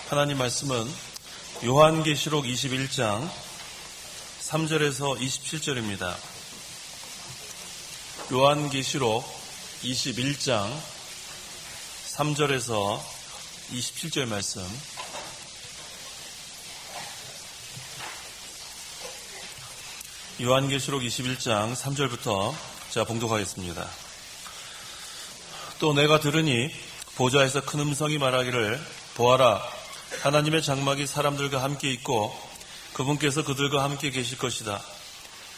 하나님 말씀은 요한계시록 21장 3절에서 27절입니다. 요한계시록 21장 3절에서 27절 말씀. 요한계시록 21장 3절부터 제가 봉독하겠습니다. 또 내가 들으니 보좌에서 큰 음성이 말하기를 보아라, 하나님의 장막이 사람들과 함께 있고 그분께서 그들과 함께 계실 것이다.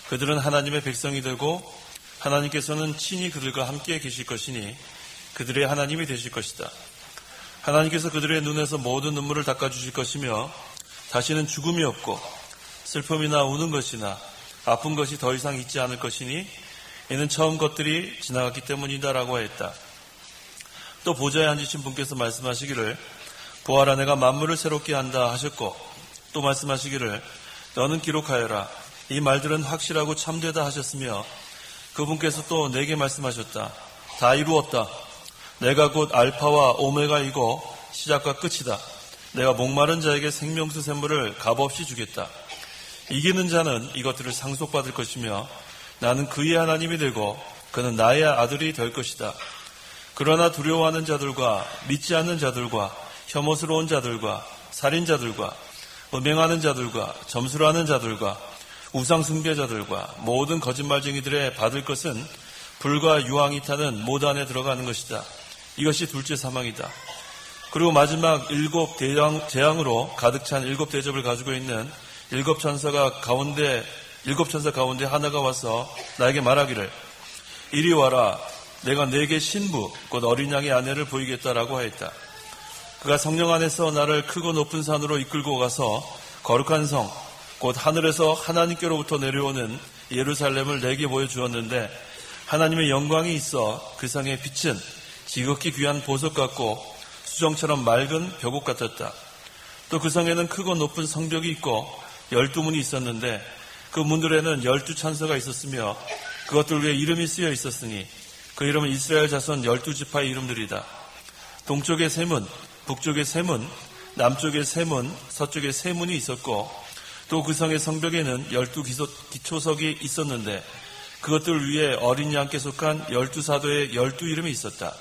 그들은 하나님의 백성이 되고 하나님께서는 친히 그들과 함께 계실 것이니 그들의 하나님이 되실 것이다. 하나님께서 그들의 눈에서 모든 눈물을 닦아주실 것이며 다시는 죽음이 없고 슬픔이나 우는 것이나 아픈 것이 더 이상 있지 않을 것이니 이는 처음 것들이 지나갔기 때문이다라고 했다. 또 보좌에 앉으신 분께서 말씀하시기를 보아라, 내가 만물을 새롭게 한다 하셨고 또 말씀하시기를 너는 기록하여라, 이 말들은 확실하고 참되다 하셨으며 그분께서 또 내게 말씀하셨다. 다 이루었다. 내가 곧 알파와 오메가이고 시작과 끝이다. 내가 목마른 자에게 생명수 샘물을 값없이 주겠다. 이기는 자는 이것들을 상속받을 것이며 나는 그의 하나님이 되고 그는 나의 아들이 될 것이다. 그러나 두려워하는 자들과 믿지 않는 자들과 혐오스러운 자들과 살인자들과 음행하는 자들과 점술하는 자들과 우상 숭배자들과 모든 거짓말쟁이들의 받을 것은 불과 유황이 타는 못 안에 들어가는 것이다. 이것이 둘째 사망이다. 그리고 마지막 일곱 재앙으로 가득 찬 일곱 대접을 가지고 있는 일곱 천사 가운데 하나가 와서 나에게 말하기를 이리 와라, 내가 네게 신부 곧 어린 양의 아내를 보이겠다라고 하였다. 그가 성령 안에서 나를 크고 높은 산으로 이끌고 가서 거룩한 성 곧 하늘에서 하나님께로부터 내려오는 예루살렘을 내게 보여주었는데 하나님의 영광이 있어 그 성의 빛은 지극히 귀한 보석 같고 수정처럼 맑은 벽옥 같았다. 또 그 성에는 크고 높은 성벽이 있고 12문이 있었는데 그 문들에는 12천사가 있었으며 그것들 위에 이름이 쓰여 있었으니 그 이름은 이스라엘 자손 12지파의 이름들이다. 동쪽에 세 문, 북쪽에 세 문, 남쪽에 세 문, 서쪽에 세 문이 있었고 또 그 성의 성벽에는 12기초석이 있었는데 그것들 위에 어린 양께 속한 12사도의 12이름이 있었다.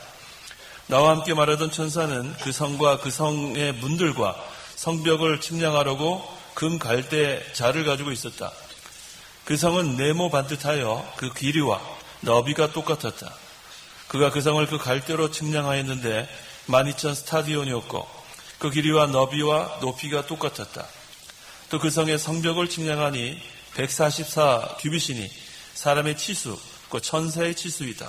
나와 함께 말하던 천사는 그 성과 그 성의 문들과 성벽을 측량하려고 금 갈대 자를 가지고 있었다. 그 성은 네모 반듯하여 그 길이와 너비가 똑같았다. 그가 그 성을 그 갈대로 측량하였는데 12,000 스타디온이었고 그 길이와 너비와 높이가 똑같았다. 또 그 성의 성벽을 측량하니 144 규빗이니 사람의 치수, 곧 천사의 치수이다.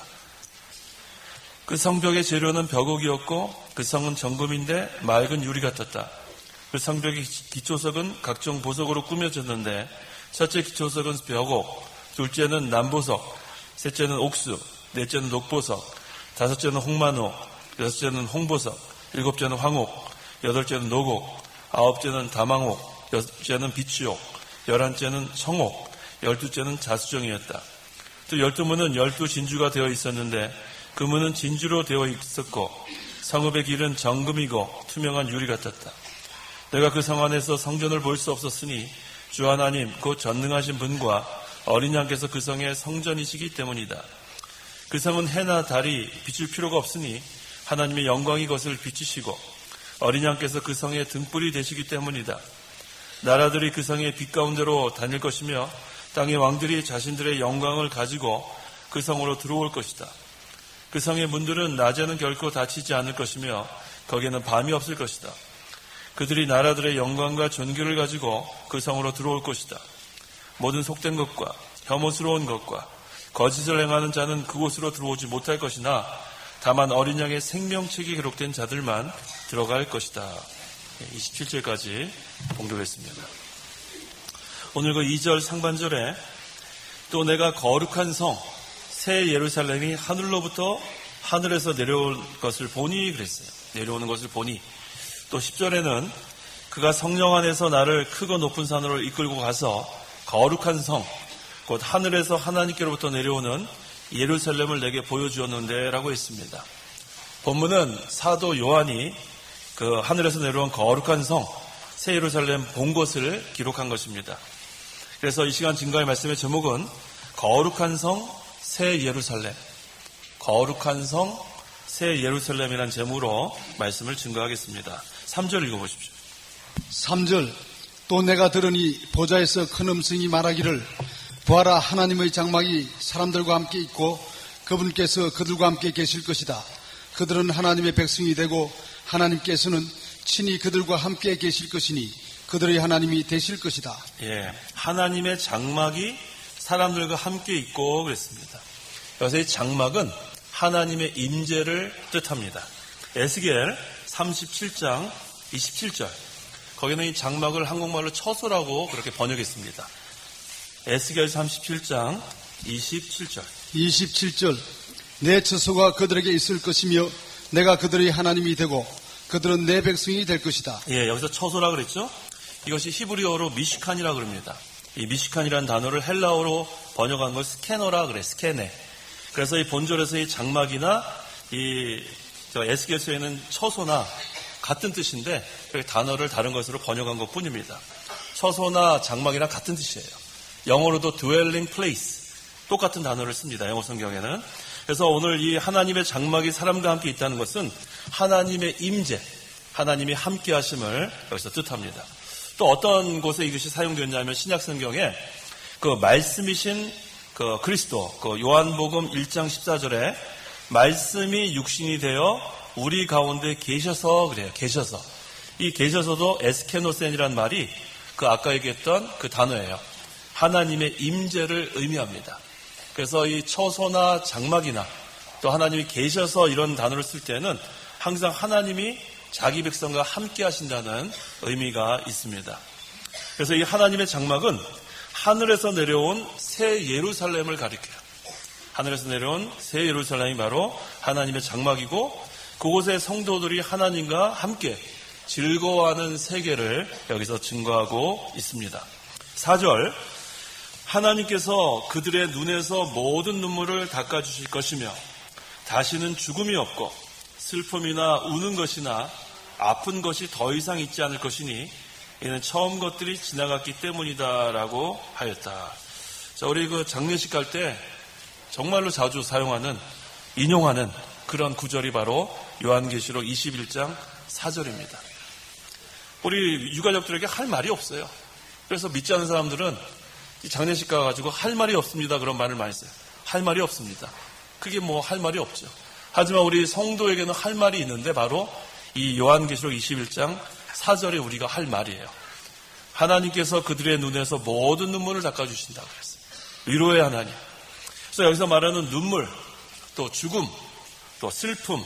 그 성벽의 재료는 벽옥이었고 그 성은 정금인데 맑은 유리 같았다. 그 성벽의 기초석은 각종 보석으로 꾸며졌는데 첫째 기초석은 벽옥, 둘째는 남보석, 셋째는 옥수, 넷째는 녹보석, 다섯째는 홍만호, 여섯째는 홍보석, 일곱째는 황옥, 여덟째는 노곡, 아홉째는 다망옥, 여섯째는 비추옥, 11째는 청옥, 12째는 자수정이었다. 또 12문은 12진주가 되어 있었는데 그 문은 진주로 되어 있었고 성읍의 길은 정금이고 투명한 유리 같았다. 내가 그 성 안에서 성전을 볼 수 없었으니 주 하나님 곧 전능하신 분과 어린 양께서 그 성의 성전이시기 때문이다. 그 성은 해나 달이 비출 필요가 없으니 하나님의 영광이 그것을 비추시고 어린 양께서 그 성의 등불이 되시기 때문이다. 나라들이 그 성의 빛 가운데로 다닐 것이며 땅의 왕들이 자신들의 영광을 가지고 그 성으로 들어올 것이다. 그 성의 문들은 낮에는 결코 닫히지 않을 것이며 거기에는 밤이 없을 것이다. 그들이 나라들의 영광과 존귀를 가지고 그 성으로 들어올 것이다. 모든 속된 것과 혐오스러운 것과 거짓을 행하는 자는 그곳으로 들어오지 못할 것이나 다만 어린 양의 생명책이 기록된 자들만 들어갈 것이다. 27절까지 봉독했습니다. 오늘 그 2절 상반절에 또 내가 거룩한 성 새 예루살렘이 하늘로부터 하늘에서 내려올 것을 보니 그랬어요. 내려오는 것을 보니. 또 10절에는 그가 성령 안에서 나를 크고 높은 산으로 이끌고 가서 거룩한 성 곧 하늘에서 하나님께로부터 내려오는 예루살렘을 내게 보여주었는데 라고 했습니다. 본문은 사도 요한이 그 하늘에서 내려온 거룩한 성, 새 예루살렘 본 것을 기록한 것입니다. 그래서 이 시간 증거의 말씀의 제목은 거룩한 성, 새 예루살렘, 거룩한 성, 새 예루살렘이라는 제목으로 말씀을 증거하겠습니다. 3절 읽어보십시오. 3절 또 내가 들으니 보좌에서 큰 음성이 말하기를 보아라 하나님의 장막이 사람들과 함께 있고 그분께서 그들과 함께 계실 것이다. 그들은 하나님의 백성이 되고 하나님께서는 친히 그들과 함께 계실 것이니 그들의 하나님이 되실 것이다. 예, 하나님의 장막이 사람들과 함께 있고 그랬습니다. 여기서 이 장막은 하나님의 임재를 뜻합니다. 에스겔 37장 27절 거기는 이 장막을 한국말로 처소라고 그렇게 번역했습니다. 에스겔 37장 27절 27절 내 처소가 그들에게 있을 것이며 내가 그들의 하나님이 되고 그들은 내 백성이 될 것이다. 예, 여기서 처소라 그랬죠? 이것이 히브리어로 미시칸이라 그럽니다. 이 미시칸이라는 단어를 헬라어로 번역한 걸 스캐너라 그래, 스캐네. 그래서 이 본절에서 이 장막이나 이 에스겔서에는 처소나 같은 뜻인데 단어를 다른 것으로 번역한 것 뿐입니다. 처소나 장막이랑 같은 뜻이에요. 영어로도 dwelling place 똑같은 단어를 씁니다. 영어 성경에는. 그래서 오늘 이 하나님의 장막이 사람과 함께 있다는 것은 하나님의 임재, 하나님이 함께 하심을 여기서 뜻합니다. 또 어떤 곳에 이것이 사용되었냐면 신약 성경에 그 말씀이신 그 그리스도, 그 요한복음 1장 14절에 말씀이 육신이 되어 우리 가운데 계셔서 그래요. 계셔서. 이 계셔서도 에스케노센이라는 말이 그 아까 얘기했던 그 단어예요. 하나님의 임재를 의미합니다. 그래서 이 처소나 장막이나 또 하나님이 계셔서 이런 단어를 쓸 때는 항상 하나님이 자기 백성과 함께 하신다는 의미가 있습니다. 그래서 이 하나님의 장막은 하늘에서 내려온 새 예루살렘을 가리켜요. 하늘에서 내려온 새 예루살렘이 바로 하나님의 장막이고 그곳의 성도들이 하나님과 함께 즐거워하는 세계를 여기서 증거하고 있습니다. 4절 하나님께서 그들의 눈에서 모든 눈물을 닦아주실 것이며 다시는 죽음이 없고 슬픔이나 우는 것이나 아픈 것이 더 이상 있지 않을 것이니 이는 처음 것들이 지나갔기 때문이다라고 하였다. 자, 우리 그 장례식 갈 때 정말로 자주 사용하는 인용하는 그런 구절이 바로 요한계시록 21장 4절입니다. 우리 유가족들에게 할 말이 없어요. 그래서 믿지 않는 사람들은 이 장례식 가가지고 할 말이 없습니다. 그런 말을 많이 써요. 할 말이 없습니다. 그게 뭐 할 말이 없죠. 하지만 우리 성도에게는 할 말이 있는데 바로 이 요한계시록 21장 4절에 우리가 할 말이에요. 하나님께서 그들의 눈에서 모든 눈물을 닦아주신다고 그랬어요. 위로의 하나님. 그래서 여기서 말하는 눈물, 또 죽음, 또 슬픔,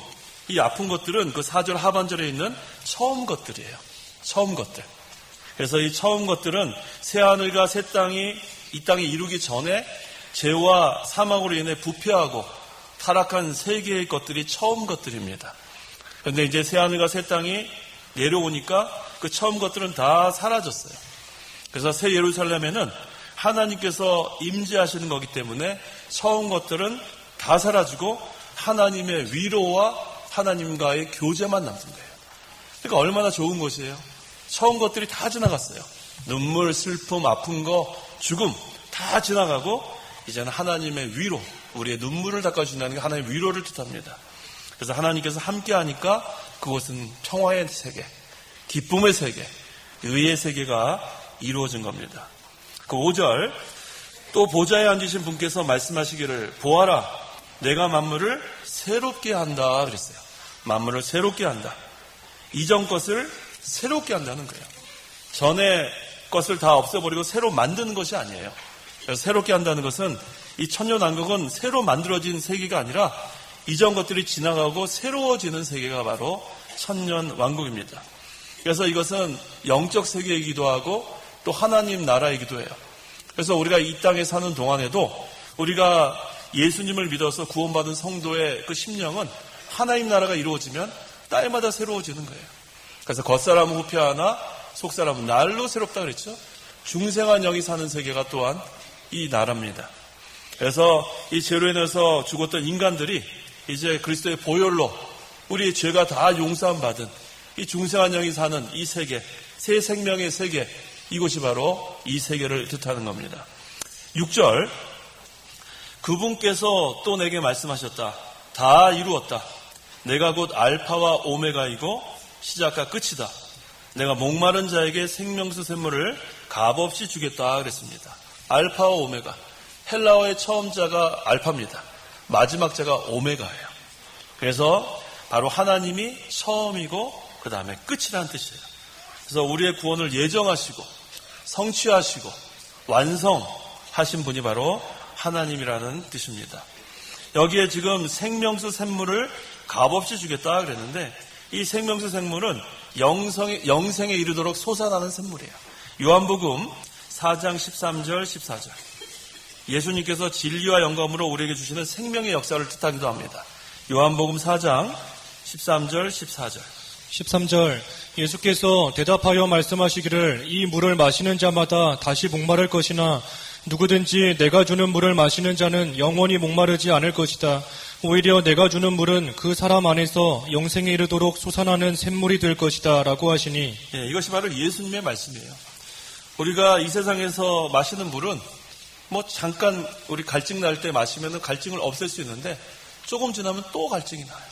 이 아픈 것들은 그 4절 하반절에 있는 처음 것들이에요. 처음 것들. 그래서 이 처음 것들은 새하늘과 새 땅이 이 땅에 이루기 전에 죄와 사망으로 인해 부패하고 타락한 세계의 것들이 처음 것들입니다. 그런데 이제 새하늘과 새 땅이 내려오니까 그 처음 것들은 다 사라졌어요. 그래서 새 예루살렘에는 하나님께서 임재하시는 거기 때문에 처음 것들은 다 사라지고 하나님의 위로와 하나님과의 교제만 남는 거예요. 그러니까 얼마나 좋은 것이에요. 처음 것들이 다 지나갔어요. 눈물, 슬픔, 아픈 거, 죽음 다 지나가고 이제는 하나님의 위로, 우리의 눈물을 닦아준다는 게 하나님의 위로를 뜻합니다. 그래서 하나님께서 함께하니까 그것은 평화의 세계, 기쁨의 세계, 의의 세계가 이루어진 겁니다. 그 5절 또 보좌에 앉으신 분께서 말씀하시기를 보아라 내가 만물을 새롭게 한다 그랬어요. 만물을 새롭게 한다. 이전 것을 새롭게 한다는 거예요. 전에 것을 다 없애버리고 새로 만드는 것이 아니에요. 그래서 새롭게 한다는 것은 이 천년왕국은 새로 만들어진 세계가 아니라 이전 것들이 지나가고 새로워지는 세계가 바로 천년왕국입니다. 그래서 이것은 영적 세계이기도 하고 또 하나님 나라이기도 해요. 그래서 우리가 이 땅에 사는 동안에도 우리가 예수님을 믿어서 구원받은 성도의 그 심령은 하나님 나라가 이루어지면 때마다 새로워지는 거예요. 그래서 겉사람은 후패하나 속사람은 날로 새롭다 그랬죠. 중생한 영이 사는 세계가 또한 이 나라입니다. 그래서 이 죄로 인해서 죽었던 인간들이 이제 그리스도의 보혈로 우리의 죄가 다 용서함 받은 이 중생한 영이 사는 이 세계, 새 생명의 세계, 이곳이 바로 이 세계를 뜻하는 겁니다. 6절, 그분께서 또 내게 말씀하셨다. 다 이루었다. 내가 곧 알파와 오메가이고 시작과 끝이다. 내가 목마른 자에게 생명수 샘물을 값없이 주겠다 그랬습니다. 알파와 오메가, 헬라어의 처음 자가 알파입니다. 마지막 자가 오메가예요. 그래서 바로 하나님이 처음이고 그 다음에 끝이라는 뜻이에요. 그래서 우리의 구원을 예정하시고 성취하시고 완성하신 분이 바로 하나님이라는 뜻입니다. 여기에 지금 생명수 샘물을 값없이 주겠다 그랬는데 이 생명수 샘물은 영생에 이르도록 솟아나는 샘물이에요. 요한복음 4장 13절 14절, 예수님께서 진리와 영감으로 우리에게 주시는 생명의 역사를 뜻하기도 합니다. 요한복음 4장 13절 14절. 13절, 예수께서 대답하여 말씀하시기를 이 물을 마시는 자마다 다시 목마를 것이나 누구든지 내가 주는 물을 마시는 자는 영원히 목마르지 않을 것이다. 오히려 내가 주는 물은 그 사람 안에서 영생에 이르도록 솟아나는 샘물이 될 것이다 라고 하시니, 이것이 바로 예수님의 말씀이에요. 우리가 이 세상에서 마시는 물은 잠깐 우리 갈증 날 때 마시면 갈증을 없앨 수 있는데 조금 지나면 또 갈증이 나요.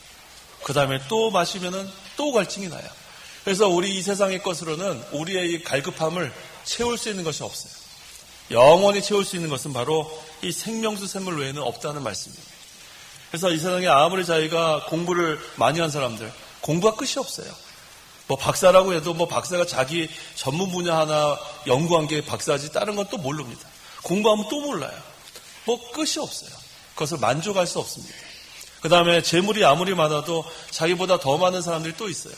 그 다음에 또 마시면 또 갈증이 나요. 그래서 우리 이 세상의 것으로는 우리의 이 갈급함을 채울 수 있는 것이 없어요. 영원히 채울 수 있는 것은 바로 이 생명수 샘물 외에는 없다는 말씀입니다. 그래서 이 세상에 아무리 자기가 공부를 많이 한 사람들, 공부가 끝이 없어요. 박사라고 해도 박사가 자기 전문 분야 하나 연구한 게 박사지 다른 건 또 모릅니다. 공부하면 또 몰라요. 끝이 없어요. 그것을 만족할 수 없습니다. 그 다음에 재물이 아무리 많아도 자기보다 더 많은 사람들이 또 있어요.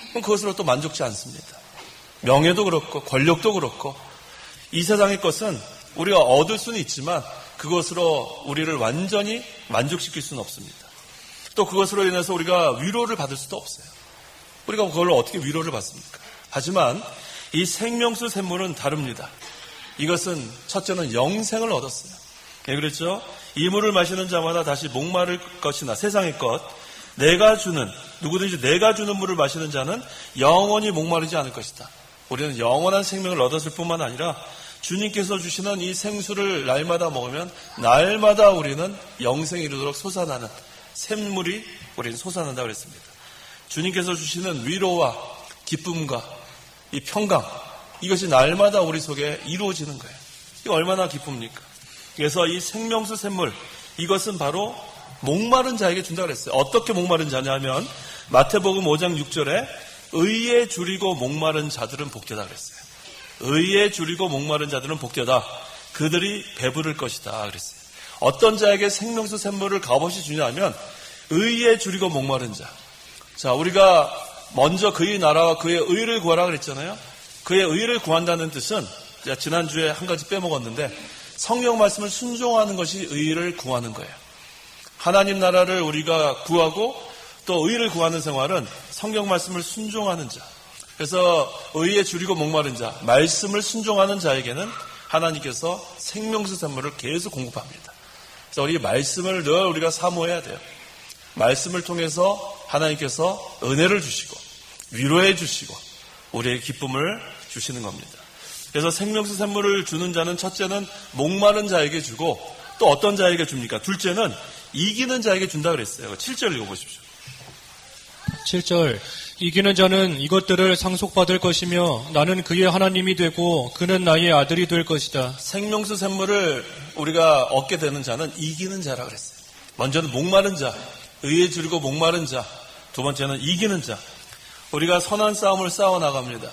그럼 그것으로 또 만족지 않습니다. 명예도 그렇고 권력도 그렇고 이 세상의 것은 우리가 얻을 수는 있지만 그것으로 우리를 완전히 만족시킬 수는 없습니다. 또 그것으로 인해서 우리가 위로를 받을 수도 없어요. 우리가 그걸로 어떻게 위로를 받습니까? 하지만 이 생명수 샘물은 다릅니다. 이것은 첫째는 영생을 얻었어요. 그랬죠? 이 물을 마시는 자마다 다시 목마를 것이나 세상의 것, 누구든지 내가 주는 물을 마시는 자는 영원히 목마르지 않을 것이다. 우리는 영원한 생명을 얻었을 뿐만 아니라 주님께서 주시는 이 생수를 날마다 먹으면 날마다 우리는 영생에 이르도록 솟아나는 샘물이 우리는 솟아난다고 그랬습니다. 주님께서 주시는 위로와 기쁨과 이 평강, 이것이 날마다 우리 속에 이루어지는 거예요. 이거 얼마나 기쁩니까? 그래서 이 생명수 샘물, 이것은 바로 목마른 자에게 준다고 그랬어요. 어떻게 목마른 자냐면 마태복음 5장 6절에 의에 줄이고 목마른 자들은 복되다 그랬어요. 의에 줄이고 목마른 자들은 복되다. 그들이 배부를 것이다 그랬어요. 어떤 자에게 생명수 샘물을 값없이 주냐면 의에 줄이고 목마른 자. 자, 우리가 먼저 그의 나라와 그의 의를 구하라 그랬잖아요. 그의 의를 구한다는 뜻은 지난주에 한 가지 빼먹었는데 성경 말씀을 순종하는 것이 의를 구하는 거예요. 하나님 나라를 우리가 구하고 또 의를 구하는 생활은 성경 말씀을 순종하는 자. 그래서 의에 줄이고 목마른 자, 말씀을 순종하는 자에게는 하나님께서 생명수 샘물을 계속 공급합니다. 그래서 우리 말씀을 늘 우리가 사모해야 돼요. 말씀을 통해서 하나님께서 은혜를 주시고 위로해 주시고 우리의 기쁨을 주시는 겁니다. 그래서 생명수 샘물을 주는 자는 첫째는 목마른 자에게 주고 또 어떤 자에게 줍니까? 둘째는 이기는 자에게 준다 그랬어요. 7절 읽어보십시오. 7절, 이기는 자는 이것들을 상속받을 것이며 나는 그의 하나님이 되고 그는 나의 아들이 될 것이다. 생명수 샘물을 우리가 얻게 되는 자는 이기는 자라 그랬어요. 먼저는 목마른 자, 의에 줄이고 목마른 자. 두 번째는 이기는 자. 우리가 선한 싸움을 싸워 나갑니다.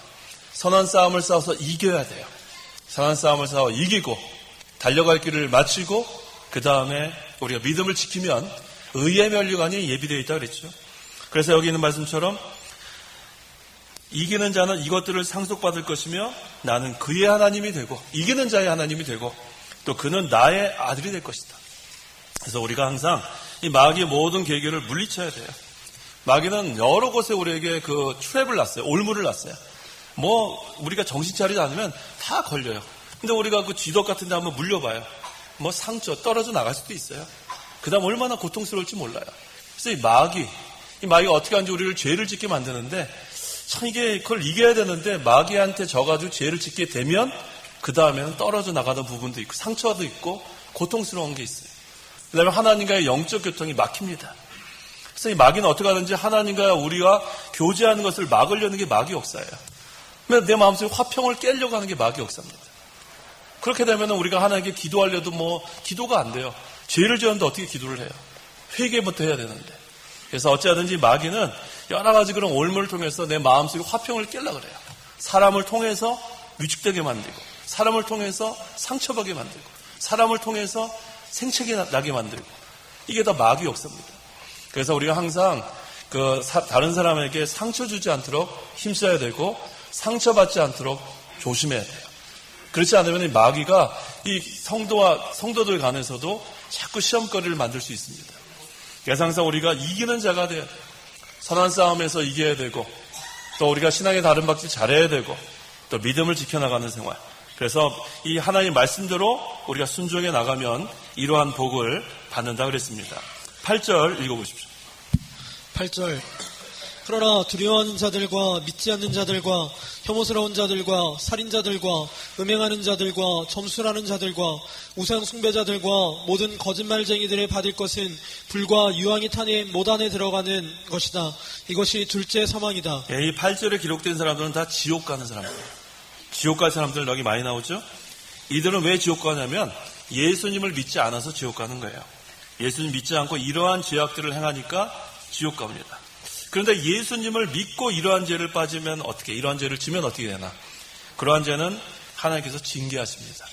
선한 싸움을 싸워서 이겨야 돼요. 선한 싸움을 싸워 이기고 달려갈 길을 마치고 그 다음에 우리가 믿음을 지키면 의의 면류관이 예비되어 있다고 그랬죠. 그래서 여기 있는 말씀처럼 이기는 자는 이것들을 상속받을 것이며 나는 그의 하나님이 되고 이기는 자의 하나님이 되고 또 그는 나의 아들이 될 것이다. 그래서 우리가 항상 이 마귀의 모든 계계를 물리쳐야 돼요. 마귀는 여러 곳에 우리에게 그 트랩을 놨어요. 올무를 놨어요. 우리가 정신 차리지 않으면 다 걸려요. 근데 우리가 그 쥐덕 같은 데 한번 물려봐요. 상처 떨어져 나갈 수도 있어요. 그 다음 얼마나 고통스러울지 몰라요. 그래서 이 마귀가 어떻게 하는지 우리를 죄를 짓게 만드는데 참 그걸 이겨야 되는데 마귀한테 져가지고 죄를 짓게 되면 그 다음에는 떨어져 나가는 부분도 있고 상처도 있고 고통스러운 게 있어요. 그 다음에 하나님과의 영적 교통이 막힙니다. 그래서 이 마귀는 어떻게 하든지 하나님과 우리가 교제하는 것을 막으려는 게 마귀 역사예요. 내 마음속에 화평을 깨려고 하는 게 마귀 역사입니다. 그렇게 되면 우리가 하나님께 기도하려도 기도가 안 돼요. 죄를 지었는데 어떻게 기도를 해요? 회개부터 해야 되는데. 그래서 어찌하든지 마귀는 여러 가지 그런 올무를 통해서 내 마음속에 화평을 깨려고 그래요. 사람을 통해서 위축되게 만들고, 사람을 통해서 상처받게 만들고, 사람을 통해서 생채기 나게 만들고, 이게 다 마귀 역사입니다. 그래서 우리가 항상 다른 사람에게 상처 주지 않도록 힘써야 되고, 상처받지 않도록 조심해야 돼요. 그렇지 않으면 이 마귀가 이 성도들 간에서도 자꾸 시험거리를 만들 수 있습니다. 그래서 항상 우리가 이기는 자가 돼야 돼요. 선한 싸움에서 이겨야 되고, 또 우리가 신앙의 다른 박질 잘해야 되고, 또 믿음을 지켜나가는 생활. 그래서 이 하나님의 말씀대로 우리가 순종해 나가면 이러한 복을 받는다 그랬습니다. 8절 읽어보십시오. 8절. 그러나 두려워하는 자들과 믿지 않는 자들과 혐오스러운 자들과 살인자들과 음행하는 자들과 점술하는 자들과 우상 숭배자들과 모든 거짓말쟁이들의 받을 것은 불과 유황이 타는 못 안에 들어가는 것이다. 이것이 둘째 사망이다. 이 8절에 기록된 사람들은 다 지옥 가는 사람들이에요. 지옥 갈 사람들 여기 많이 나오죠? 이들은 왜 지옥 가냐면 예수님을 믿지 않아서 지옥 가는 거예요. 예수님 믿지 않고 이러한 죄악들을 행하니까 지옥 갑니다. 그런데 예수님을 믿고 이러한 죄를 이러한 죄를 지면 어떻게 되나? 그러한 죄는 하나님께서 징계하십니다.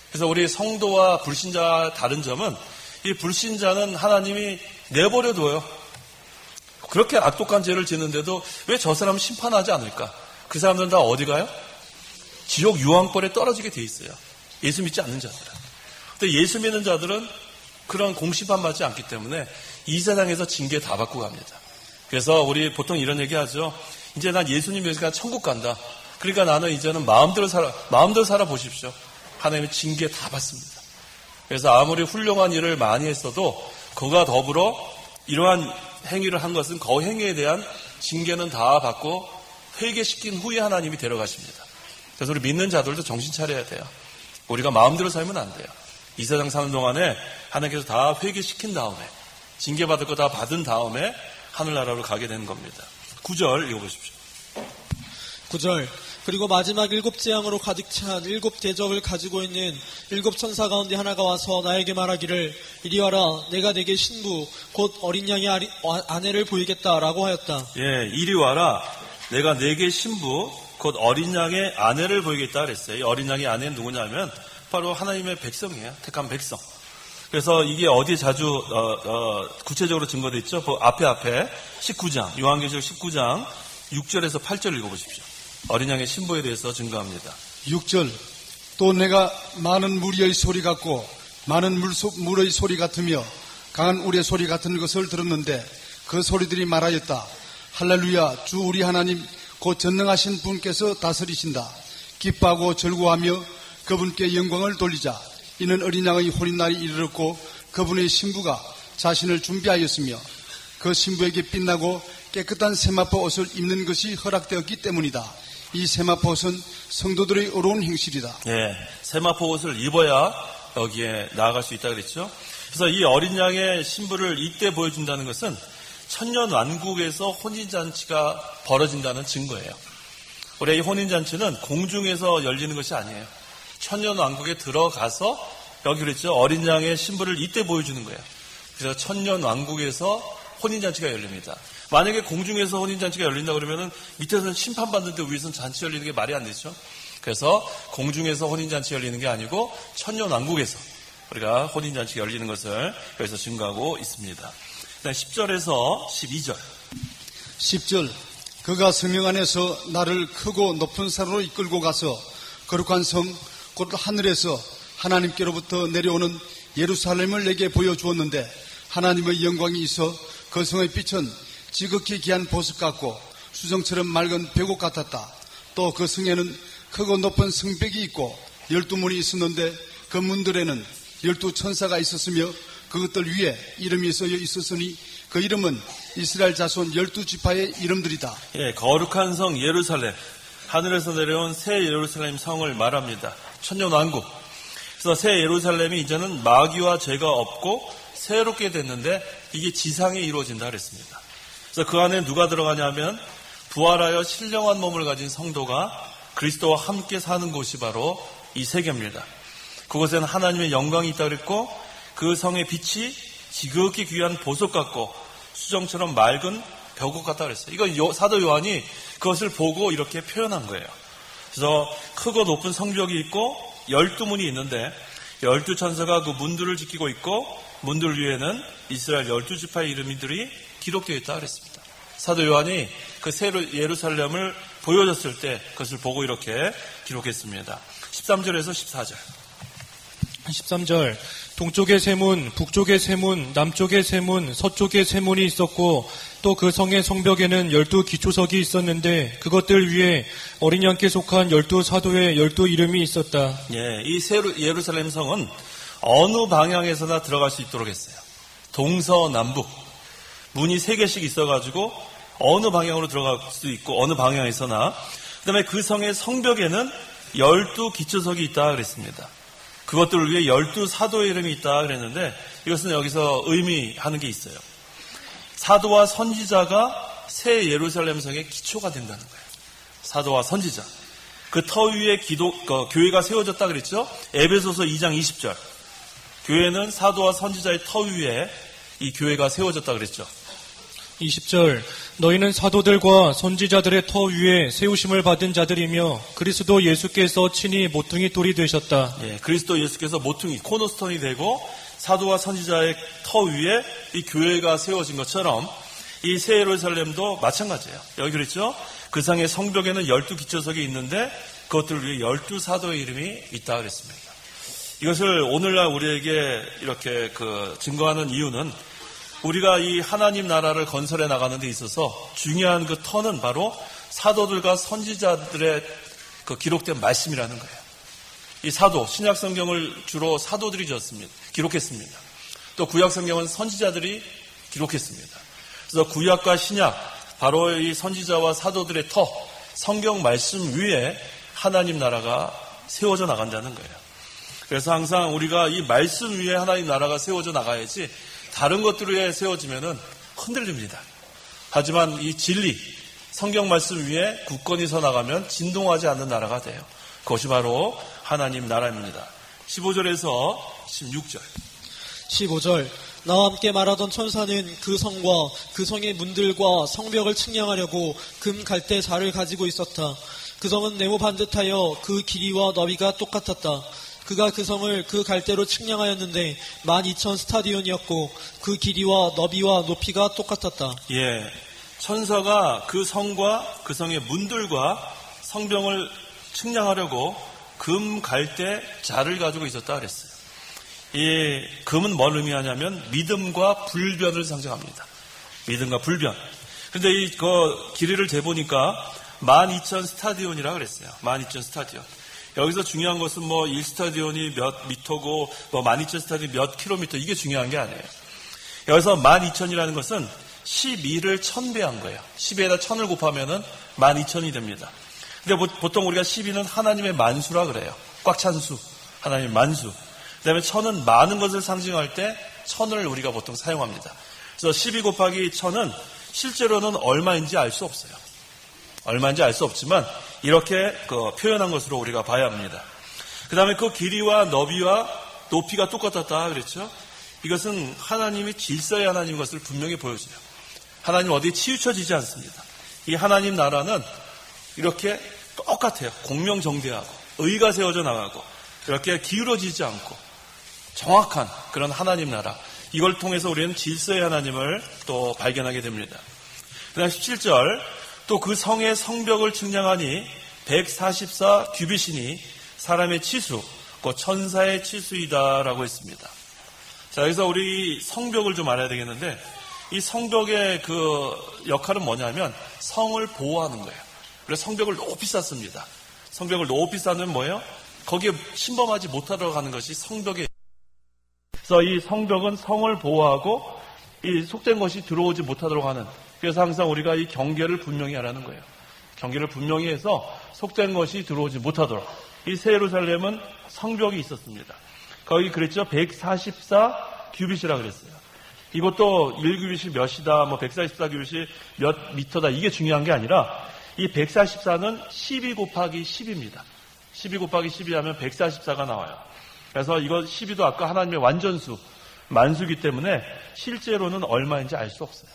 그래서 우리 성도와 불신자와 다른 점은 이 불신자는 하나님이 내버려둬요. 그렇게 악독한 죄를 짓는데도 왜 저 사람은 심판하지 않을까? 그 사람들은 다 어디 가요? 지옥 유황벌에 떨어지게 돼 있어요. 예수 믿지 않는 자들은. 근데 예수 믿는 자들은 그런 공심판 받지 않기 때문에 이 세상에서 징계 다 받고 갑니다. 그래서 우리 보통 이런 얘기 하죠. 이제 난 예수님 믿으니까 천국 간다. 그러니까 나는 이제는 마음대로 살아 보십시오. 하나님의 징계 다 받습니다. 그래서 아무리 훌륭한 일을 많이 했어도 그와 더불어 이러한 행위를 한 것은 그 행위에 대한 징계는 다 받고 회개시킨 후에 하나님이 데려가십니다. 그래서 우리 믿는 자들도 정신 차려야 돼요. 우리가 마음대로 살면 안 돼요. 이 세상 사는 동안에 하나님께서 다 회개시킨 다음에 징계받을 거 다 받은 다음에 하늘나라로 가게 되는 겁니다. 9절 읽어보십시오. 9절. 그리고 마지막 7재앙으로 가득 찬 7대접을 가지고 있는 7천사 가운데 하나가 와서 나에게 말하기를 이리 와라 내가 내게 신부 곧 어린 양의 아내를 보이겠다라고 하였다. 예, 이리 와라 내가 내게 신부 곧 어린 양의 아내를 보이겠다 그랬어요. 이 어린 양의 아내는 누구냐면 바로 하나님의 백성이에요. 택한 백성. 그래서 이게 어디에 자주 구체적으로 증거되어 있죠? 그 앞에 19장 요한계시록 19장 6절에서 8절 읽어보십시오. 어린 양의 신부에 대해서 증거합니다. 6절. 또 내가 많은 무리의 소리 같고 많은 물의 소리 같으며 강한 우레 소리 같은 것을 들었는데 그 소리들이 말하였다. 할렐루야 주 우리 하나님 곧 전능하신 분께서 다스리신다. 기뻐하고 즐거워하며 그분께 영광을 돌리자. 이는 어린 양의 혼인날이 이르렀고 그분의 신부가 자신을 준비하였으며 그 신부에게 빛나고 깨끗한 세마포 옷을 입는 것이 허락되었기 때문이다. 이 세마포 옷은 성도들의 어려운 행실이다. 예, 세마포 옷을 입어야 여기에 나아갈 수 있다 그랬죠. 그래서 이 어린 양의 신부를 이때 보여준다는 것은 천년 왕국에서 혼인잔치가 벌어진다는 증거예요. 우리 이 혼인잔치는 공중에서 열리는 것이 아니에요. 천년 왕국에 들어가서 여기 그랬죠. 어린 양의 신부를 이때 보여주는 거예요. 그래서 천년 왕국에서 혼인잔치가 열립니다. 만약에 공중에서 혼인잔치가 열린다 그러면은 밑에서는 심판받는데 위에서는 잔치 열리는 게 말이 안 되죠. 그래서 공중에서 혼인잔치 열리는 게 아니고 천년 왕국에서 우리가 혼인잔치가 열리는 것을 여기서 증거하고 있습니다. 10절에서 12절. 10절. 그가 성령 안에서 나를 크고 높은 산으로 이끌고 가서 거룩한 성 곧 하늘에서 하나님께로부터 내려오는 예루살렘을 내게 보여주었는데 하나님의 영광이 있어 그 성의 빛은 지극히 귀한 보석 같고 수정처럼 맑은 벽옥 같았다. 또 그 성에는 크고 높은 성벽이 있고 12문이 있었는데 그 문들에는 12천사가 있었으며 그것들 위에 이름이 쓰여 있었으니 그 이름은 이스라엘 자손 12지파의 이름들이다. 예, 거룩한 성 예루살렘, 하늘에서 내려온 새 예루살렘 성을 말합니다. 천년왕국. 그래서 새 예루살렘이 이제는 마귀와 죄가 없고 새롭게 됐는데 이게 지상에 이루어진다 그랬습니다. 그래서 그 안에 누가 들어가냐면 부활하여 신령한 몸을 가진 성도가 그리스도와 함께 사는 곳이 바로 이 세계입니다. 그곳에는 하나님의 영광이 있다 그랬고 그 성의 빛이 지극히 귀한 보석 같고 수정처럼 맑은 벽옥 같다 그랬어요. 이거 사도 요한이 그것을 보고 이렇게 표현한 거예요. 그래서 크고 높은 성벽이 있고 12문이 있는데 12천사가 그 문들을 지키고 있고 문들 위에는 이스라엘 12지파의 이름들이 기록되어 있다 그랬습니다. 사도 요한이 그 새 예루살렘을 보여줬을 때 그것을 보고 이렇게 기록했습니다. 13절에서 14절. 13절. 동쪽에 세 문, 북쪽에 세 문, 남쪽에 세 문, 서쪽에 세 문이 있었고 또 그 성의 성벽에는 12기초석이 있었는데 그것들 위에 어린 양께 속한 12사도의 12 이름이 있었다. 예, 이 새 예루살렘 성은 어느 방향에서나 들어갈 수 있도록 했어요. 동서남북 문이 3개씩 있어가지고 어느 방향으로 들어갈 수 있고 어느 방향에서나 그 다음에 그 성의 성벽에는 12기초석이 있다 그랬습니다. 그것들을 위해 12사도의 이름이 있다 그랬는데 이것은 여기서 의미하는 게 있어요. 사도와 선지자가 새 예루살렘 성의 기초가 된다는 거예요. 사도와 선지자. 그 터 위에 교회가 세워졌다 그랬죠. 에베소서 2장 20절. 교회는 사도와 선지자의 터 위에 이 교회가 세워졌다 그랬죠. 20절. 너희는 사도들과 선지자들의 터 위에 세우심을 받은 자들이며 그리스도 예수께서 친히 모퉁이 돌이 되셨다. 예, 그리스도 예수께서 모퉁이, 코너스톤이 되고 사도와 선지자의 터 위에 이 교회가 세워진 것처럼 이 새 예루살렘도 마찬가지예요. 여기 그랬죠? 그 상의 성벽에는 12기초석이 있는데 그것들 위에 12사도의 이름이 있다 그랬습니다. 이것을 오늘날 우리에게 이렇게 증거하는 이유는 우리가 이 하나님 나라를 건설해 나가는 데 있어서 중요한 그 터는 바로 사도들과 선지자들의 기록된 말씀이라는 거예요. 이 사도, 신약 성경을 주로 사도들이 기록했습니다. 또 구약 성경은 선지자들이 기록했습니다. 그래서 구약과 신약, 바로 이 선지자와 사도들의 터, 성경 말씀 위에 하나님 나라가 세워져 나간다는 거예요. 그래서 항상 우리가 이 말씀 위에 하나님 나라가 세워져 나가야지 다른 것들 위에 세워지면은 흔들립니다. 하지만 이 진리, 성경 말씀 위에 굳건히 서 나가면 진동하지 않는 나라가 돼요. 그것이 바로 하나님 나라입니다. 15절에서 16절. 15절. 나와 함께 말하던 천사는 그 성과 그 성의 문들과 성벽을 측량하려고 금 갈대 자를 가지고 있었다. 그 성은 네모 반듯하여 그 길이와 너비가 똑같았다. 그가 그 성을 그 갈대로 측량하였는데 12,000 스타디온이었고 그 길이와 너비와 높이가 똑같았다. 예, 천사가 그 성과 그 성의 문들과 성벽을 측량하려고 금 갈대 자를 가지고 있었다 그랬어요. 이 금은 뭘 의미하냐면 믿음과 불변을 상징합니다. 믿음과 불변. 근데 길이를 재보니까 12,000 스타디온이라고 그랬어요. 12,000 스타디온. 여기서 중요한 것은 1스타디온이 몇 미터고 12,000 스타디온이 몇 킬로미터 이게 중요한 게 아니에요. 여기서 12,000이라는 것은 12를 1000배한 거예요. 12에다 1000을 곱하면은 12,000이 됩니다. 근데 보통 우리가 12는 하나님의 만수라 그래요. 꽉 찬 수. 하나님의 만수. 그 다음에 1000은 많은 것을 상징할 때 1000을 우리가 보통 사용합니다. 그래서 12 곱하기 1000은 실제로는 얼마인지 알 수 없어요. 얼마인지 알 수 없지만 이렇게 표현한 것으로 우리가 봐야 합니다. 그 다음에 그 길이와 너비와 높이가 똑같았다 그랬죠. 이것은 하나님이 질서의 하나님인 것을 분명히 보여줘요. 하나님 어디에 치우쳐지지 않습니다. 이 하나님 나라는 이렇게 똑같아요. 공명정대하고 의가 세워져 나가고 이렇게 기울어지지 않고 정확한 그런 하나님 나라. 이걸 통해서 우리는 질서의 하나님을 또 발견하게 됩니다. 그 다음 17절 또 그 성의 성벽을 측량하니 144 규빗이니 사람의 치수, 그 천사의 치수이다라고 했습니다. 자, 여기서 우리 성벽을 좀 알아야 되겠는데 이 성벽의 그 역할은 뭐냐면 성을 보호하는 거예요. 그래서 성벽을 높이 쌓습니다. 성벽을 높이 쌓는 뭐예요? 거기에 침범하지 못하도록 하는 것이 성벽의. 그래서 그래서 이 성벽은 성을 보호하고 이 속된 것이 들어오지 못하도록 하는, 그래서 항상 우리가 이 경계를 분명히 하라는 거예요. 경계를 분명히 해서 속된 것이 들어오지 못하도록. 이 새 예루살렘은 성벽이 있었습니다. 거기 그랬죠. 144 규빗이라 그랬어요. 이것도 1규빗이 몇이다, 144 규빗이 몇 미터다, 이게 중요한 게 아니라 이 144는 12 곱하기 10입니다. 12 곱하기 12 하면 144가 나와요. 그래서 이거 12도 아까 하나님의 완전수, 만수기 때문에 실제로는 얼마인지 알 수 없어요.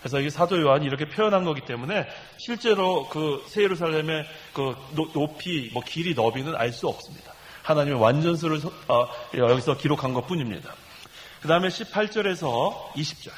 그래서 이 사도 요한이 이렇게 표현한 거기 때문에 실제로 그 새 예루살렘의 그 높이, 길이, 너비는 알 수 없습니다. 하나님의 완전수를 여기서 기록한 것 뿐입니다. 그 다음에 18절에서 20절.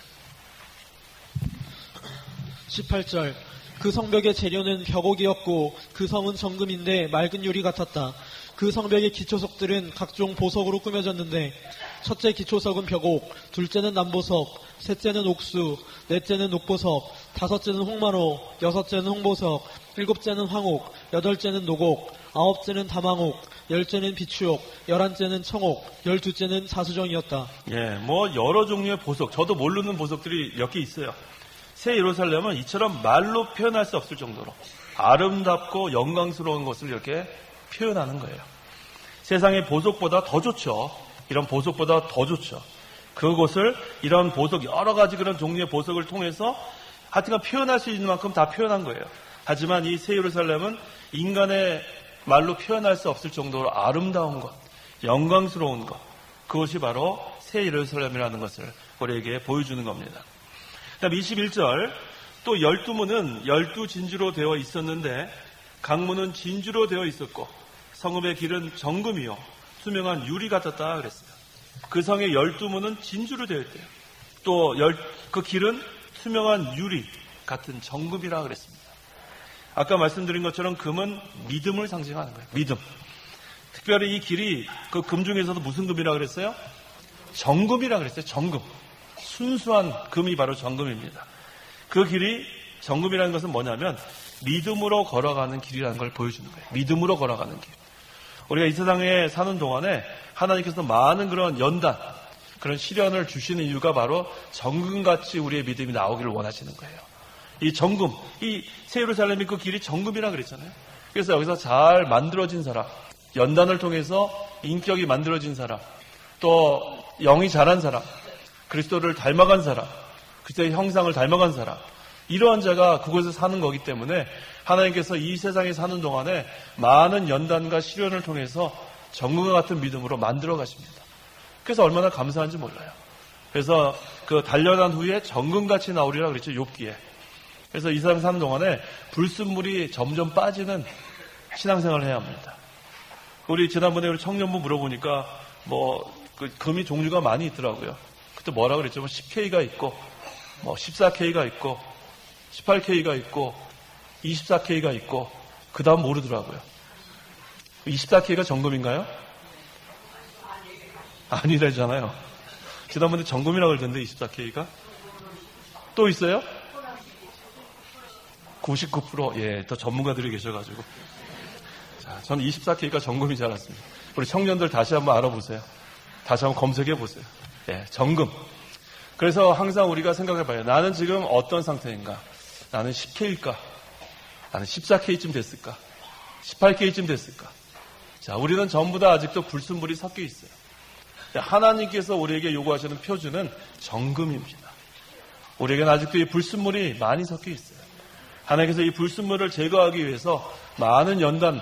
18절. 그 성벽의 재료는 벽옥이었고 그 성은 정금인데 맑은 유리 같았다. 그 성벽의 기초석들은 각종 보석으로 꾸며졌는데 첫째 기초석은 벽옥, 둘째는 남보석, 셋째는 옥수, 넷째는 녹보석, 다섯째는 홍마로, 여섯째는 홍보석, 일곱째는 황옥, 여덟째는 노곡, 아홉째는 다망옥, 열째는 비추옥, 열한째는 청옥, 열두째는 자수정이었다. 예, 여러 종류의 보석, 저도 모르는 보석들이 몇 개 있어요. 새 예루살렘은 이처럼 말로 표현할 수 없을 정도로 아름답고 영광스러운 것을 이렇게 표현하는 거예요. 세상의 보석보다 더 좋죠. 이런 보석보다 더 좋죠. 그것을 이런 보석, 여러 가지 그런 종류의 보석을 통해서 하여튼간 표현할 수 있는 만큼 다 표현한 거예요. 하지만 이 새 예루살렘은 인간의 말로 표현할 수 없을 정도로 아름다운 것, 영광스러운 것, 그것이 바로 새 예루살렘이라는 것을 우리에게 보여주는 겁니다. 그다음 21절, 또 12문은 12진주로 되어 있었는데 강문은 진주로 되어 있었고 성읍의 길은 정금이요 투명한 유리 같았다 그랬어요. 그 성의 12문은 진주로 되어 있대요. 또 그 길은 투명한 유리 같은 정금이라 그랬습니다. 아까 말씀드린 것처럼 금은 믿음을 상징하는 거예요. 믿음. 특별히 이 길이 그 금 중에서도 무슨 금이라 그랬어요? 정금이라 그랬어요. 정금. 순수한 금이 바로 정금입니다. 그 길이, 정금이라는 것은 뭐냐면 믿음으로 걸어가는 길이라는 걸 보여주는 거예요. 믿음으로 걸어가는 길. 우리가 이 세상에 사는 동안에 하나님께서 많은 그런 연단, 그런 시련을 주시는 이유가 바로 정금같이 우리의 믿음이 나오기를 원하시는 거예요. 이 정금, 이 새 예루살렘이 그 길이 정금이라 그랬잖아요. 그래서 여기서 잘 만들어진 사람, 연단을 통해서 인격이 만들어진 사람, 또 영이 자란 사람, 그리스도를 닮아간 사람, 그리스도의 형상을 닮아간 사람, 이러한 자가 그곳에 사는 거기 때문에 하나님께서 이 세상에 사는 동안에 많은 연단과 시련을 통해서 정금과 같은 믿음으로 만들어 가십니다. 그래서 얼마나 감사한지 몰라요. 그래서 그 단련한 후에 정금같이 나오리라 그랬죠, 욥기에. 그래서 이 세상 사는 동안에 불순물이 점점 빠지는 신앙생활을 해야 합니다. 우리 지난번에 우리 청년부 물어보니까 그 금이 종류가 많이 있더라고요. 그때 뭐라 그랬죠? 10K가 있고 14K가 있고 18K가 있고 24K가 있고 그 다음 모르더라고요. 24K가 정금인가요? 아니래잖아요. 지난번에 정금이라고 그러던데 24K가? 또 있어요? 99%. 예, 더 전문가들이 계셔가지고. 자, 저는 24K가 정금인 줄 알았습니다. 우리 청년들 다시 한번 알아보세요. 다시 한번 검색해 보세요. 예, 정금. 그래서 항상 우리가 생각해 봐요. 나는 지금 어떤 상태인가? 나는 10K일까? 나는 14K쯤 됐을까? 18K쯤 됐을까? 자, 우리는 전부 다 아직도 불순물이 섞여 있어요. 하나님께서 우리에게 요구하시는 표준은 정금입니다. 우리에게는 아직도 이 불순물이 많이 섞여 있어요. 하나님께서 이 불순물을 제거하기 위해서 많은 연단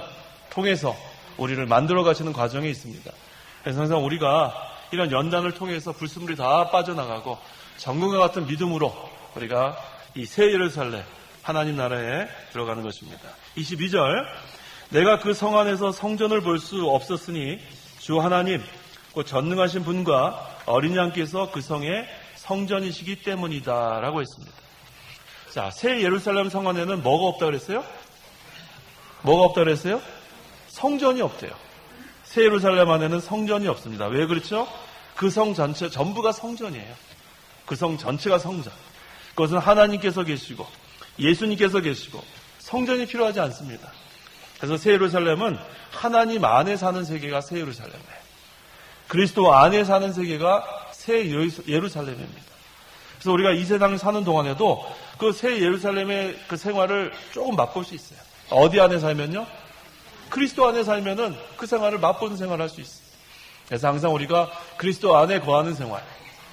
통해서 우리를 만들어 가시는 과정에 있습니다. 그래서 항상 우리가 이런 연단을 통해서 불순물이 다 빠져나가고 정금과 같은 믿음으로 우리가 이 새 예루살렘 하나님 나라에 들어가는 것입니다. 22절, 내가 그 성 안에서 성전을 볼 수 없었으니 주 하나님 곧 전능하신 분과 어린 양께서 그 성의 성전이시기 때문이다 라고 했습니다. 자, 새 예루살렘 성 안에는 뭐가 없다 그랬어요? 뭐가 없다 그랬어요? 성전이 없대요. 새 예루살렘 안에는 성전이 없습니다. 왜 그렇죠? 그 성 전체 전부가 성전이에요. 그 성 전체가 성전. 그것은 하나님께서 계시고 예수님께서 계시고 성전이 필요하지 않습니다. 그래서 새 예루살렘은 하나님 안에 사는 세계가 새 예루살렘이에요. 그리스도 안에 사는 세계가 새 예루살렘입니다. 그래서 우리가 이 세상에 사는 동안에도 그 새 예루살렘의 그 생활을 조금 맛볼 수 있어요. 어디 안에 살면요? 그리스도 안에 살면은 그 생활을 맛보는 생활을 할 수 있어요. 그래서 항상 우리가 그리스도 안에 거하는 생활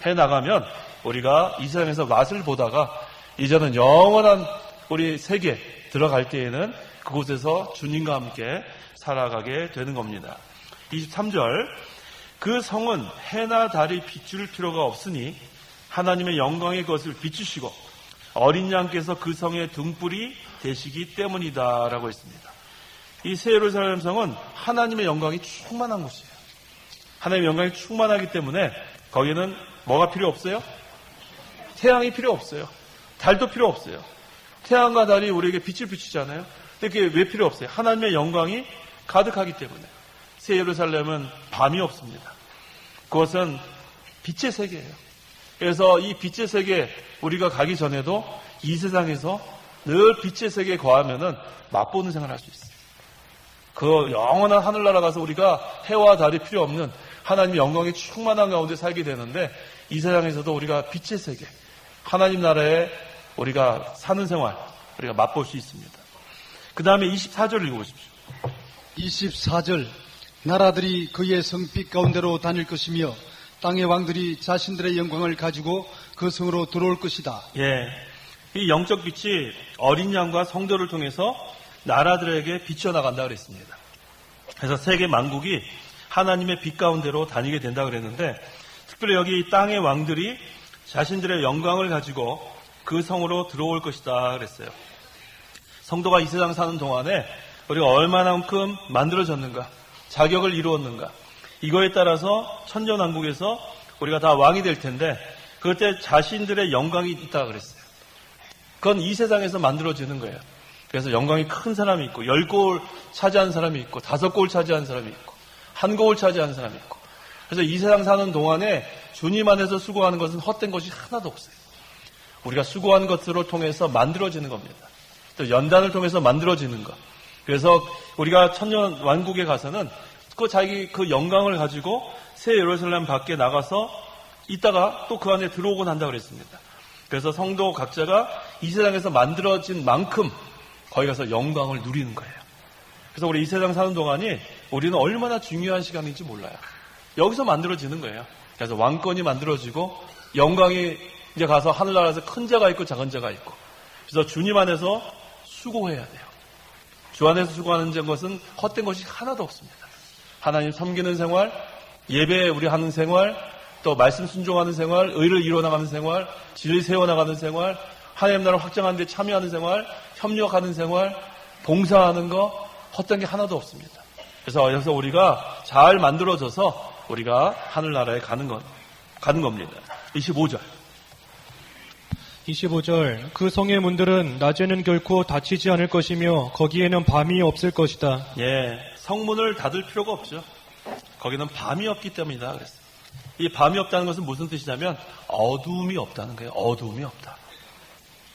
해나가면 우리가 이 세상에서 맛을 보다가 이제는 영원한 우리 세계 들어갈 때에는 그곳에서 주님과 함께 살아가게 되는 겁니다. 23절, 그 성은 해나 달이 비출 필요가 없으니 하나님의 영광의 것을 비추시고 어린 양께서 그 성의 등불이 되시기 때문이다 라고 했습니다. 이 새 예루살렘 성은 하나님의 영광이 충만한 곳이에요. 하나님의 영광이 충만하기 때문에 거기는 뭐가 필요 없어요? 태양이 필요 없어요. 달도 필요 없어요. 태양과 달이 우리에게 빛을 비추잖아요. 근데 그게 왜 필요 없어요? 하나님의 영광이 가득하기 때문에. 새 예루살렘은 밤이 없습니다. 그것은 빛의 세계예요. 그래서 이 빛의 세계 우리가 가기 전에도 이 세상에서 늘 빛의 세계에 거하면은 맛보는 생활을 할 수 있어요. 그 영원한 하늘나라 가서 우리가 해와 달이 필요 없는 하나님의 영광이 충만한 가운데 살게 되는데 이 세상에서도 우리가 빛의 세계, 하나님 나라에 우리가 사는 생활, 우리가 맛볼 수 있습니다. 그 다음에 24절 읽어보십시오. 24절, 나라들이 그의 성빛 가운데로 다닐 것이며 땅의 왕들이 자신들의 영광을 가지고 그 성으로 들어올 것이다. 예, 이 영적 빛이 어린 양과 성도를 통해서 나라들에게 비춰나간다 그랬습니다. 그래서 세계 만국이 하나님의 빛 가운데로 다니게 된다 그랬는데 특별히 여기 땅의 왕들이 자신들의 영광을 가지고 그 성으로 들어올 것이다 그랬어요. 성도가 이 세상 사는 동안에 우리가 얼마나만큼 만들어졌는가, 자격을 이루었는가, 이거에 따라서 천년왕국에서 우리가 다 왕이 될 텐데 그때 자신들의 영광이 있다 그랬어요. 그건 이 세상에서 만들어지는 거예요. 그래서 영광이 큰 사람이 있고 10골 차지한 사람이 있고 5골 차지한 사람이 있고 1골 차지한 사람이 있고 그래서 이 세상 사는 동안에 주님 안에서 수고하는 것은 헛된 것이 하나도 없어요. 우리가 수고하는 것으로 통해서 만들어지는 겁니다. 또 연단을 통해서 만들어지는 것. 그래서 우리가 천년 왕국에 가서는 그 자기 그 영광을 가지고 새 예루살렘 밖에 나가서 있다가 또 그 안에 들어오곤 한다고 그랬습니다. 그래서 성도 각자가 이 세상에서 만들어진 만큼 거기 가서 영광을 누리는 거예요. 그래서 우리 이 세상 사는 동안이 우리는 얼마나 중요한 시간인지 몰라요. 여기서 만들어지는 거예요. 그래서 왕권이 만들어지고 영광이 이제 가서 하늘나라에서 큰 자가 있고 작은 자가 있고 그래서 주님 안에서 수고해야 돼요. 주 안에서 수고하는 것은 헛된 것이 하나도 없습니다. 하나님 섬기는 생활, 예배 우리 하는 생활, 또 말씀 순종하는 생활, 의를 이루어나가는 생활, 진리 세워나가는 생활, 하나님 나라 확장하는 데 참여하는 생활, 협력하는 생활, 봉사하는 거 헛된 게 하나도 없습니다. 그래서 여기서 우리가 잘 만들어져서 우리가 하늘나라에 가는 겁니다. 25절. 25절, 그 성의 문들은 낮에는 결코 닫히지 않을 것이며 거기에는 밤이 없을 것이다. 예, 성문을 닫을 필요가 없죠. 거기는 밤이 없기 때문이다 그랬어요. 이 밤이 없다는 것은 무슨 뜻이냐면 어두움이 없다는 거예요. 어두움이 없다.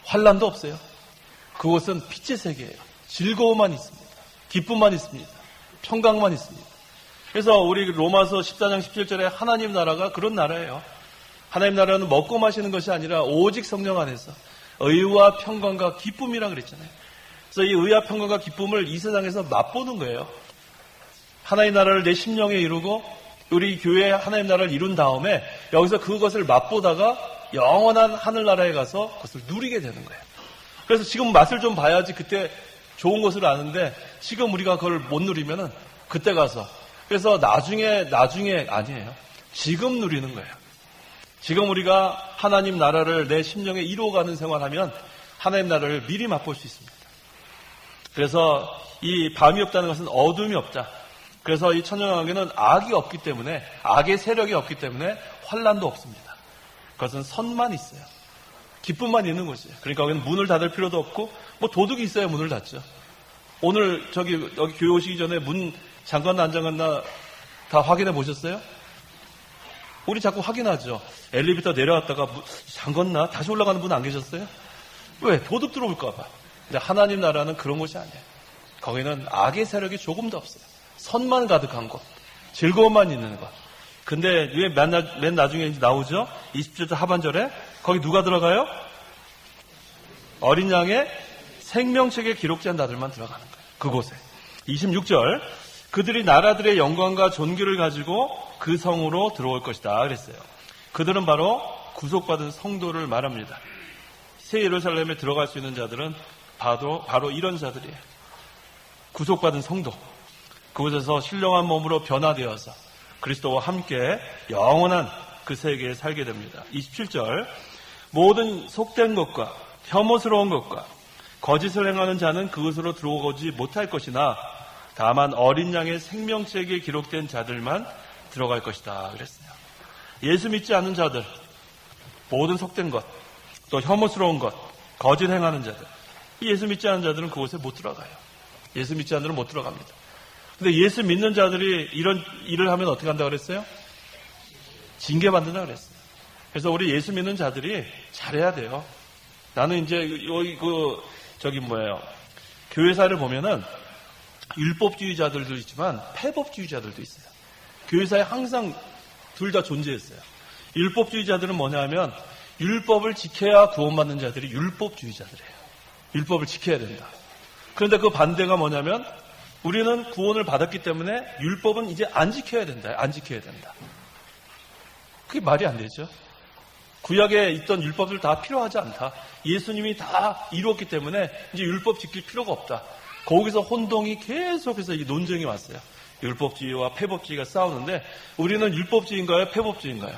환란도 없어요. 그곳은 빛의 세계예요. 즐거움만 있습니다. 기쁨만 있습니다. 평강만 있습니다. 그래서 우리 로마서 14장 17절에 하나님 나라가 그런 나라예요. 하나님 나라는 먹고 마시는 것이 아니라 오직 성령 안에서 의와 평강과 기쁨이라 그랬잖아요. 그래서 이 의와 평강과 기쁨을 이 세상에서 맛보는 거예요. 하나님 나라를 내 심령에 이루고 우리 교회에 하나님 나라를 이룬 다음에 여기서 그것을 맛보다가 영원한 하늘나라에 가서 그것을 누리게 되는 거예요. 그래서 지금 맛을 좀 봐야지 그때 좋은 것을 아는데 지금 우리가 그걸 못 누리면은 그때 가서 그래서 나중에 아니에요. 지금 누리는 거예요. 지금 우리가 하나님 나라를 내 심령에 이루어가는 생활하면 하나님 나라를 미리 맛볼 수 있습니다. 그래서 이 밤이 없다는 것은 어둠이 없다. 그래서 이 천년왕국에는 악이 없기 때문에 악의 세력이 없기 때문에 환란도 없습니다. 그것은 선만 있어요. 기쁨만 있는 것이에요. 그러니까 여기는 문을 닫을 필요도 없고 뭐 도둑이 있어야 문을 닫죠. 오늘 여기 교회 오시기 전에 문 잠갔나 안 잠갔나 다 확인해 보셨어요? 우리 자꾸 확인하죠. 엘리베이터 내려왔다가 잠갔나 다시 올라가는 분 안 계셨어요? 왜? 도둑 들어올까 봐. 근데 하나님 나라는 그런 곳이 아니에요. 거기는 악의 세력이 조금도 없어요. 선만 가득한 곳, 즐거움만 있는 곳. 근데 왜 맨 나중에 이제 나오죠? 27절 하반절에 거기 누가 들어가요? 어린 양의 생명책에 기록된 자들만 들어가는 거예요. 그곳에. 26절 그들이 나라들의 영광과 존귀를 가지고 그 성으로 들어올 것이다 그랬어요. 그들은 바로 구속받은 성도를 말합니다. 새 예루살렘에 들어갈 수 있는 자들은 바로 이런 자들이에요. 구속받은 성도. 그곳에서 신령한 몸으로 변화되어서 그리스도와 함께 영원한 그 세계에 살게 됩니다. 27절 모든 속된 것과 혐오스러운 것과 거짓을 행하는 자는 그곳으로 들어오지 못할 것이나 다만 어린 양의 생명책에 기록된 자들만 들어갈 것이다 그랬어요. 예수 믿지 않는 자들, 모든 속된 것, 또 혐오스러운 것, 거짓 행하는 자들, 예수 믿지 않는 자들은 그곳에 못 들어가요. 예수 믿지 않는 자들은 못 들어갑니다. 근데 예수 믿는 자들이 이런 일을 하면 어떻게 한다고 그랬어요? 징계받는다고 그랬어요. 그래서 우리 예수 믿는 자들이 잘해야 돼요. 나는 이제 여기 교회사를 보면은 율법주의자들도 있지만 폐법주의자들도 있어요. 교회사에 항상 둘 다 존재했어요. 율법주의자들은 뭐냐 하면 율법을 지켜야 구원받는 자들이 율법주의자들이에요. 율법을 지켜야 된다. 그런데 그 반대가 뭐냐면 우리는 구원을 받았기 때문에 율법은 이제 안 지켜야 된다. 안 지켜야 된다. 그게 말이 안 되죠. 구약에 있던 율법들 다 필요하지 않다. 예수님이 다 이루었기 때문에 이제 율법 지킬 필요가 없다. 거기서 혼동이 계속해서 이 논쟁이 왔어요. 율법주의와 폐법주의가 싸우는데 우리는 율법주의인가요? 폐법주의인가요?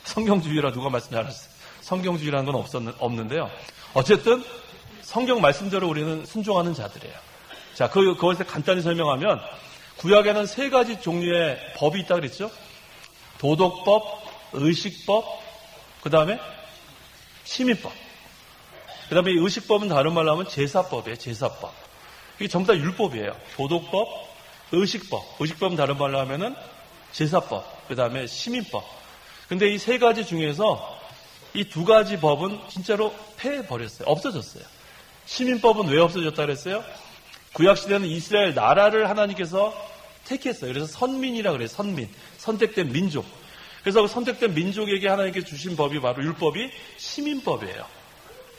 성경주의라 누가 말씀 잘하셨어요? 성경주의라는 건 없는데요. 어쨌든 성경 말씀대로 우리는 순종하는 자들이에요. 자, 그것을 간단히 설명하면 구약에는 3가지 종류의 법이 있다 그랬죠? 도덕법, 의식법, 그 다음에 시민법. 그 다음에 의식법은 다른 말로 하면 제사법이에요. 제사법. 이게 전부 다 율법이에요. 도덕법, 의식법. 의식법은 다른 말로 하면은 제사법. 그 다음에 시민법. 근데 이 3가지 중에서 이 2가지 법은 진짜로 폐해버렸어요. 없어졌어요. 시민법은 왜 없어졌다 그랬어요? 구약시대는 이스라엘 나라를 하나님께서 택했어요. 그래서 선민이라고 그래요. 선민. 선택된 민족. 그래서 그 선택된 민족에게 하나님께서 주신 법이 바로 율법이 시민법이에요.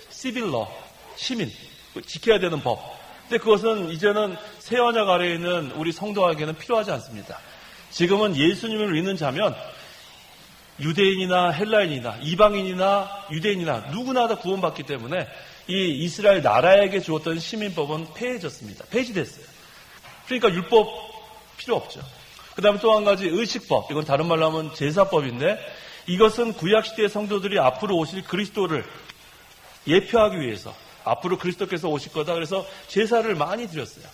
시빌러. 시민. 지켜야 되는 법. 근데 그것은 이제는 새 언약 아래에 있는 우리 성도에게는 필요하지 않습니다. 지금은 예수님을 믿는 자면 유대인이나 헬라인이나 이방인이나 유대인이나 누구나 다 구원받기 때문에 이 이스라엘 나라에게 주었던 시민법은 폐해졌습니다. 폐지됐어요. 그러니까 율법 필요 없죠. 그 다음에 또 한 가지 의식법. 이건 다른 말로 하면 제사법인데 이것은 구약시대의 성도들이 앞으로 오실 그리스도를 예표하기 위해서 앞으로 그리스도께서 오실 거다. 그래서 제사를 많이 드렸어요.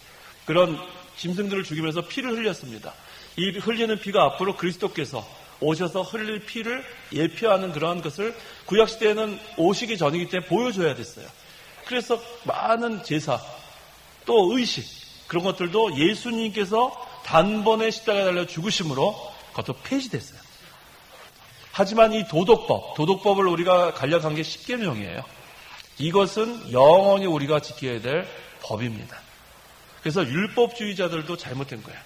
그런 짐승들을 죽이면서 피를 흘렸습니다. 이 흘리는 피가 앞으로 그리스도께서 오셔서 흘릴 피를 예표하는 그러한 것을 구약시대에는 오시기 전이기 때문에 보여줘야 됐어요. 그래서 많은 제사, 또 의식, 그런 것들도 예수님께서 단번에 십자가에 달려 죽으심으로 그것도 폐지됐어요. 하지만 이 도덕법을 우리가 간략한 게 10계명이에요. 이것은 영원히 우리가 지켜야 될 법입니다. 그래서 율법주의자들도 잘못된 거예요.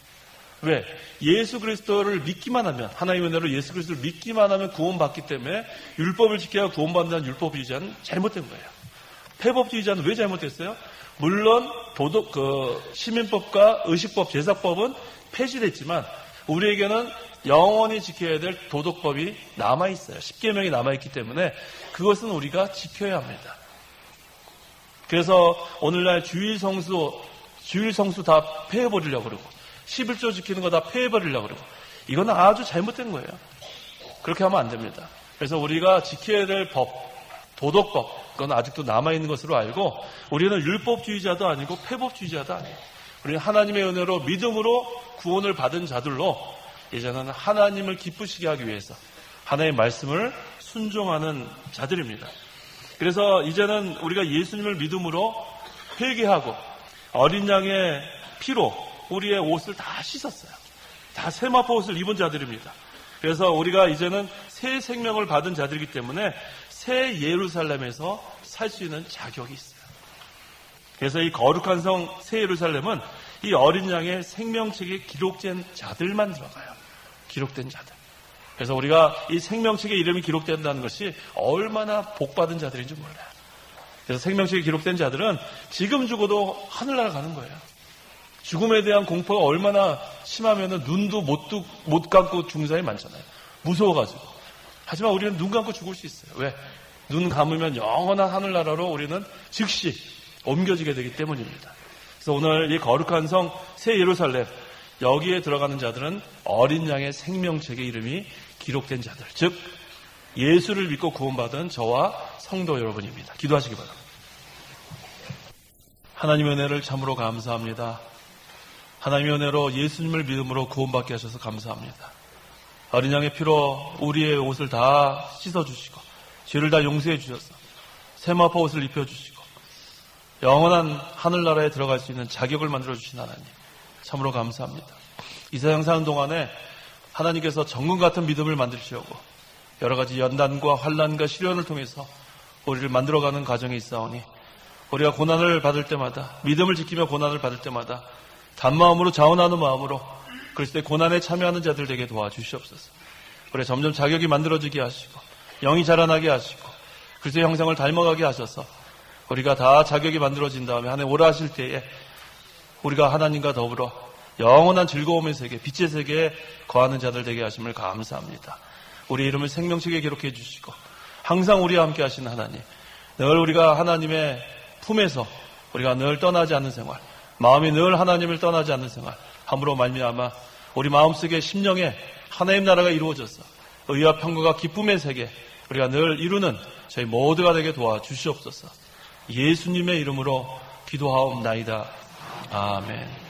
왜? 예수 그리스도를 믿기만 하면, 하나님의 은혜로 예수 그리스도를 믿기만 하면 구원받기 때문에 율법을 지켜야 구원받는다는 율법주의자는 잘못된 거예요. 폐법주의자는 왜 잘못됐어요? 물론 시민법과 의식법, 제사법은 폐지됐지만 우리에게는 영원히 지켜야 될 도덕법이 남아있어요. 10계명이 남아있기 때문에 그것은 우리가 지켜야 합니다. 그래서 오늘날 주일 성수 다 폐해버리려고 그러고 11조 지키는 거 다 폐해버리려고 그러고 이건 아주 잘못된 거예요. 그렇게 하면 안 됩니다. 그래서 우리가 지켜야 될 법, 도덕법, 그건 아직도 남아있는 것으로 알고 우리는 율법주의자도 아니고 폐법주의자도 아니에요. 우리는 하나님의 은혜로 믿음으로 구원을 받은 자들로 이제는 하나님을 기쁘시게 하기 위해서 하나님의 말씀을 순종하는 자들입니다. 그래서 이제는 우리가 예수님을 믿음으로 회개하고 어린 양의 피로 우리의 옷을 다 씻었어요. 다 세마포 옷을 입은 자들입니다. 그래서 우리가 이제는 새 생명을 받은 자들이기 때문에 새 예루살렘에서 살 수 있는 자격이 있어요. 그래서 이 거룩한 성 새 예루살렘은 이 어린 양의 생명책에 기록된 자들만 들어가요. 기록된 자들. 그래서 우리가 이 생명책에 이름이 기록된다는 것이 얼마나 복받은 자들인지 몰라요. 그래서 생명책에 기록된 자들은 지금 죽어도 하늘나라 가는 거예요. 죽음에 대한 공포가 얼마나 심하면은 눈도 못 감고 죽는 사람이 많잖아요. 무서워가지고. 하지만 우리는 눈 감고 죽을 수 있어요. 왜? 눈 감으면 영원한 하늘나라로 우리는 즉시 옮겨지게 되기 때문입니다. 그래서 오늘 이 거룩한 성 새 예루살렘, 여기에 들어가는 자들은 어린 양의 생명책에 이름이 기록된 자들, 즉 예수를 믿고 구원받은 저와 성도 여러분입니다. 기도하시기 바랍니다. 하나님의 은혜를 참으로 감사합니다. 하나님의 은혜로 예수님을 믿음으로 구원받게 하셔서 감사합니다. 어린 양의 피로 우리의 옷을 다 씻어주시고 죄를 다 용서해 주셔서 세마포 옷을 입혀주시고 영원한 하늘나라에 들어갈 수 있는 자격을 만들어주신 하나님, 참으로 감사합니다. 이 세상 사는 동안에 하나님께서 정금 같은 믿음을 만드시려고 여러 가지 연단과 환난과 시련을 통해서 우리를 만들어가는 과정이 있사오니 우리가 고난을 받을 때마다, 믿음을 지키며 고난을 받을 때마다 단마음으로 자원하는 마음으로 그리스도의 고난에 참여하는 자들 되게 도와주시옵소서. 우리 점점 자격이 만들어지게 하시고 영이 자라나게 하시고 그리스도의 형상을 닮아가게 하셔서 우리가 다 자격이 만들어진 다음에 하나님 오라 하실 때에 우리가 하나님과 더불어 영원한 즐거움의 세계, 빛의 세계에 거하는 자들 되게 하심을 감사합니다. 우리 이름을 생명책에 기록해 주시고 항상 우리와 함께 하시는 하나님, 늘 우리가 하나님의 품에서 우리가 늘 떠나지 않는 생활, 마음이 늘 하나님을 떠나지 않는 생활, 함으로 말미암아 우리 마음속에 심령에 하나님 나라가 이루어져서 의와 평강과 기쁨의 세계 우리가 늘 이루는 저희 모두가 되게 도와주시옵소서. 예수님의 이름으로 기도하옵나이다. 아멘.